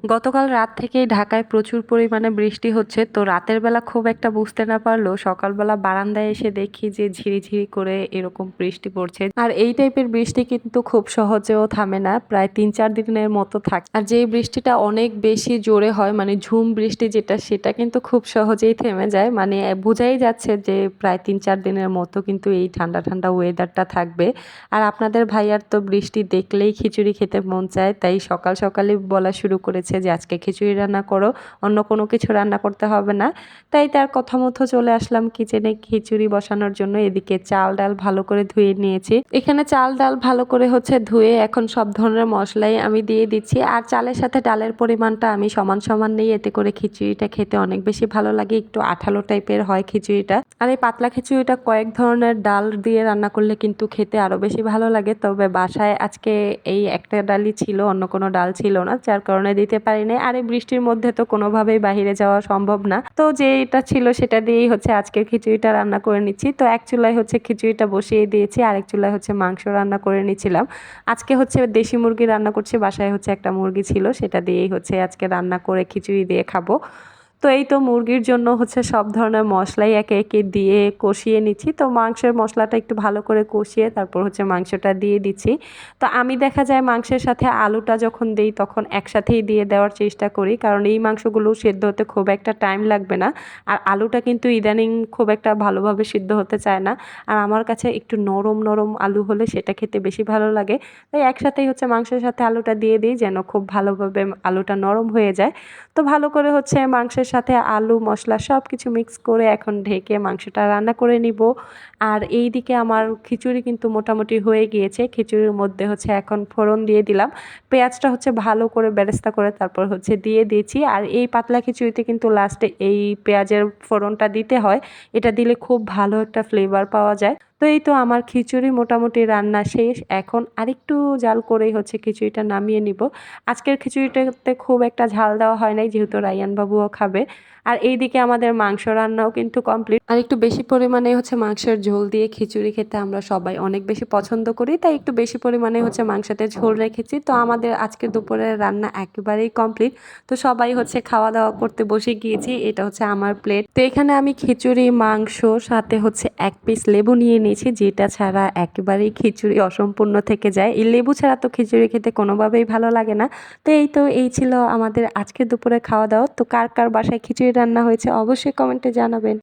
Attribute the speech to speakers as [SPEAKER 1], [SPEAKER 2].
[SPEAKER 1] গতকাল রাত থেকেই ঢাকায় প্রচুর পরিমাণে বৃষ্টি হচ্ছে, তো রাতের বেলা খুব একটা বুঝতে না পারলেও সকালবেলা বারান্দায় এসে দেখি যে ঝিরিঝিরি করে এরকম বৃষ্টি পড়ছে। আর এই টাইপের বৃষ্টি কিন্তু খুব সহজেও থামে না, প্রায় 3-4 দিনের মতো থাকে। আর যেই বৃষ্টিটা অনেক বেশি জোরে হয়, মানে ঝুম বৃষ্টি যেটা, সেটা কিন্তু খুব সহজেই থেমে যায়। মানে বোঝাই যাচ্ছে যে প্রায় 3-4 দিনের মতো কিন্তু এই ঠান্ডা ঠান্ডা ওয়েদারটা থাকবে। আর আপনাদের ভাইয়ার তো বৃষ্টি দেখলেই খিচুড়ি খেতে মন চায়, তাই সকাল সকালই বলা শুরু করেছে যে আজকে খিচুড়ি রান্না করো, অন্য কোনো কিছু রান্না করতে হবে না। তাই তার কথা মতো চলে আসলাম কিচেনে খিচুড়ি বসানোর জন্য। এদিকে চাল ডাল ভালো করে ধুয়ে নিয়েছি। এখানে চাল ডাল ভালো করে ধুয়ে এখন সব ধরনের মশলাই আমি দিয়ে দিচ্ছি। আর চালের সাথে ডালের পরিমাণটা আমি সমান সমান নেই, এতে করে খিচুড়িটা খেতে অনেক বেশি ভালো লাগে, একটু আঠালো টাইপের হয় খিচুড়িটা। আর এই পাতলা খিচুড়িটা কয়েক ধরনের ডাল দিয়ে রান্না করলে কিন্তু খেতে আরো বেশি ভালো লাগে। তবে বাসায় আজকে এই একটা ডালই ছিল, অন্য কোনো ডাল ছিল না, যার কারণে দিতে পারিনি। আর এই বৃষ্টির মধ্যে তো কোনোভাবেই বাহিরে যাওয়া সম্ভব না, তো যেটা ছিল সেটা দিয়েই আজকের খিচুড়িটা রান্না করে নিচ্ছি। তো এক চুলায় খিচুড়িটা বসিয়ে দিয়েছি, আরেক চুলায় মাংস রান্না করে নিচ্ছিলাম। আজকে দেশি মুরগি রান্না করছি, বাসায় একটা মুরগি ছিল, সেটা দিয়েই আজকে রান্না করে খিচুড়ি দিয়ে খাবো। তো এই তো মুরগির জন্য সব ধরনের মশলাই একে একে দিয়ে কষিয়ে নিচ্ছি। তো মাংসের মশলাটা একটু ভালো করে কষিয়ে তারপর মাংসটা দিয়ে দিচ্ছি। তো আমি দেখা যায় মাংসের সাথে আলুটা যখন দেই তখন একসাথেই দিয়ে দেওয়ার চেষ্টা করি, কারণ এই মাংসগুলো সেদ্ধ হতে খুব একটা টাইম লাগবে না। আর আলুটা কিন্তু ইদানিং খুব একটা ভালোভাবে সিদ্ধ হতে চায় না। আর আমার কাছে একটু নরম নরম আলু হলে সেটা খেতে বেশি ভালো লাগে। তাই একসাথেই মাংসের সাথে আলুটা দিয়ে দিই, যেন খুব ভালোভাবে আলুটা নরম হয়ে যায়। তো ভালো করে মাংসের সাথে আলু মশলা সব কিছু মিক্স করে এখন ঢেকে মাংসটা রান্না করে নিব। আর এই দিকে আমার খিচুড়ি কিন্তু মোটামুটি হয়ে গিয়েছে। খিচুড়ির মধ্যে এখন ফোড়ন দিয়ে দিলাম, পেঁয়াজটা ভালো করে বেরেস্তা করে তারপর দিয়ে দিয়েছি। আর এই পাতলা খিচুড়িতে কিন্তু লাস্টে এই পেঁয়াজের ফোড়নটা দিতে হয়, এটা দিলে খুব ভালো একটা ফ্লেভার পাওয়া যায়। তো এই তো আমার খিচুড়ি মোটামুটি রান্না শেষ, এখন আরেকটু জাল করেই খিচুড়িটা নামিয়ে নিব। আজকের খিচুড়িটাতে খুব একটা ঝাল দেওয়া হয় নাই, যেহেতু রায়ান বাবুও খাবে। আর এইদিকে আমাদের মাংস রান্নাও কিন্তু কমপ্লিট। আর একটু বেশি পরিমাণে মাংসের ঝোল দিয়ে খিচুড়ি খেতে আমরা সবাই অনেক বেশি পছন্দ করি, তাই একটু বেশি পরিমাণে মাংসতে ঝোল রেখেছি। তো আমাদের আজকে দুপুরের রান্না একেবারেই কমপ্লিট। তো সবাই খাওয়া দাওয়া করতে বসে গিয়েছি। এটা আমার প্লেট। তো এখানে আমি খিচুড়ি, মাংস সাথে এক পিস লেবু নিয়ে নিয়েছি, যেটা ছাড়া একেবারেই খিচুড়ি অসম্পূর্ণ থেকে যায়। এই লেবু ছাড়া তো খিচুড়ি খেতে কোনোভাবেই ভালো লাগে না। তো এই ছিল আমাদের আজকে দুপুরে খাওয়া দাওয়া। তো কার কার বাসায় খিচুড়ি রান্না হয়েছে অবশ্যই কমেন্টে জানাবেন।